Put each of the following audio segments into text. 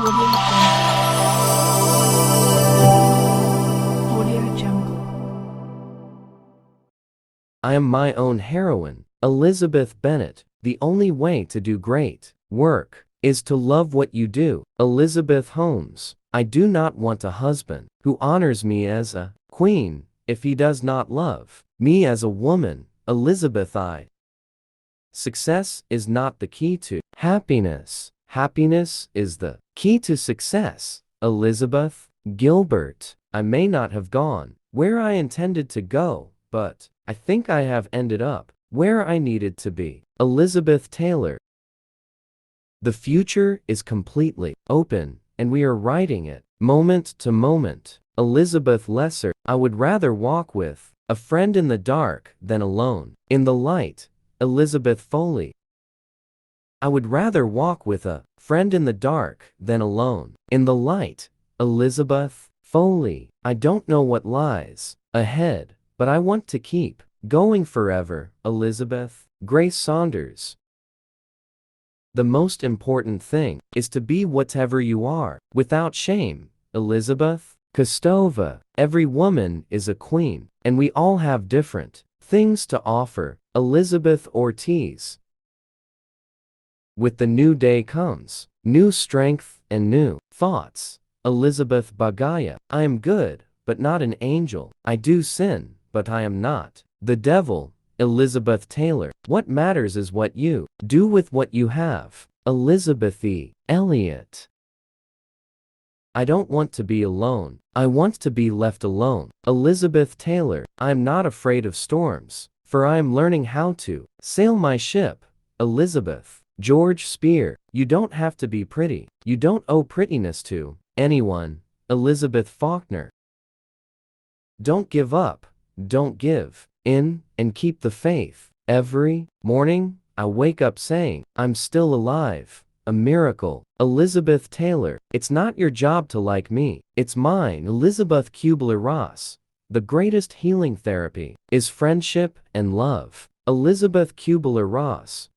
Audio Jungle. Audio Jungle. I am my own heroine, Elizabeth Bennet. The only way to do great work is to love what you do. Elizabeth Holmes. I do not want a husband who honors me as a queen if he does not love me as a woman. Elizabeth I. Success is not the key to happiness. Happiness is the key to success. Elizabeth Gilbert. I may not have gone where I intended to go, but I think I have ended up where I needed to be. Elizabeth Taylor. The future is completely open, and we are writing it moment to moment. Elizabeth Lesser. I would rather walk with a friend in the dark than alone in the light. Elizabeth Foley. I would rather walk with a friend in the dark than alone in the light. Elizabeth Foley. I don't know what lies ahead, but I want to keep going forever. Elizabeth Grace Saunders. The most important thing is to be whatever you are, without shame. Elizabeth Kostova. Every woman is a queen, and we all have different things to offer. Elizabeth Ortiz. With the new day comes new strength and new thoughts. Elizabeth Bagaya. I am good, but not an angel. I do sin, but I am not the devil. Elizabeth Taylor. What matters is what you do with what you have. Elizabeth E. Elliot. I don't want to be alone. I want to be left alone. Elizabeth Taylor. I am not afraid of storms, for I am learning how to sail my ship. Elizabeth George Spear. You don't have to be pretty. You don't owe prettiness to anyone. Elizabeth Faulkner. Don't give up. Don't give in, and keep the faith. Every morning, I wake up saying, I'm still alive. A miracle. Elizabeth Taylor. It's not your job to like me. It's mine. Elizabeth Kubler-Ross. The greatest healing therapy is friendship and love. Elizabeth Kubler-Ross.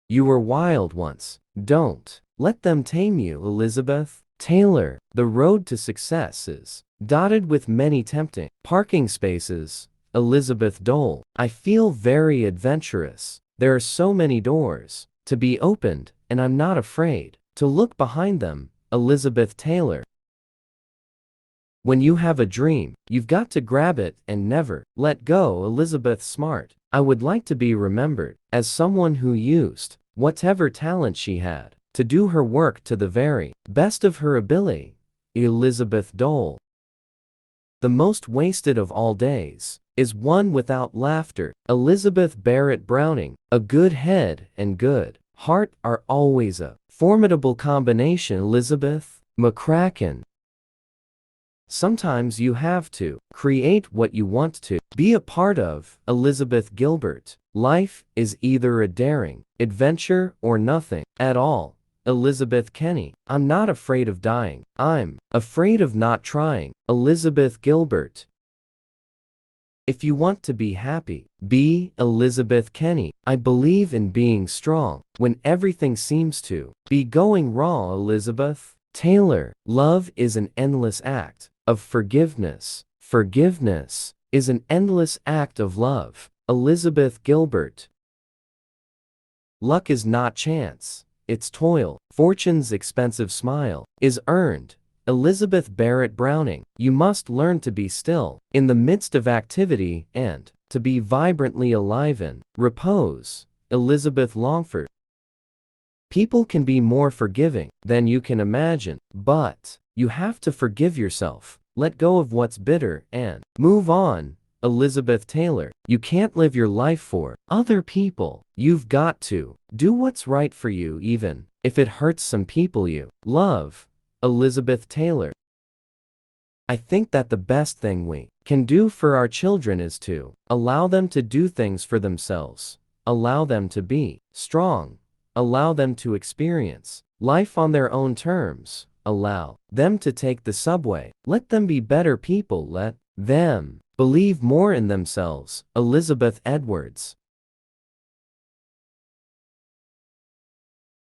You were wild once. Don't let them tame you. Elizabeth Taylor. The road to success is dotted with many tempting parking spaces. Elizabeth Dole. I feel very adventurous. There are so many doors to be opened, and I'm not afraid to look behind them. Elizabeth Taylor. When you have a dream, you've got to grab it and never let go. Elizabeth Smart. I would like to be remembered as someone who used whatever talent she had to do her work to the very best of her ability. Elizabeth Dole. The most wasted of all days is one without laughter. Elizabeth Barrett Browning. A good head and good heart are always a formidable combination. Elizabeth McCracken. Sometimes you have to create what you want to be a part of. Elizabeth Gilbert. Life is either a daring adventure or nothing at all. Elizabeth Kenny. I'm not afraid of dying. I'm afraid of not trying. Elizabeth Gilbert. If you want to be happy, be Elizabeth Kenny. I believe in being strong when everything seems to be going wrong. Elizabeth Taylor. Love is an endless act of forgiveness. Forgiveness is an endless act of love. Elizabeth Gilbert. Luck is not chance. It's toil. Fortune's expensive smile is earned. Elizabeth Barrett Browning. You must learn to be still in the midst of activity and to be vibrantly alive in repose. Elizabeth Longford. People can be more forgiving than you can imagine, but you have to forgive yourself. Let go of what's bitter and move on. Elizabeth Taylor. You can't live your life for other people. You've got to do what's right for you, even if it hurts some people you love. Elizabeth Taylor. I think that the best thing we can do for our children is to allow them to do things for themselves. Allow them to be strong. Allow them to experience life on their own terms. Allow them to take the subway. Let them be better people. Let them believe more in themselves. Elizabeth Edwards.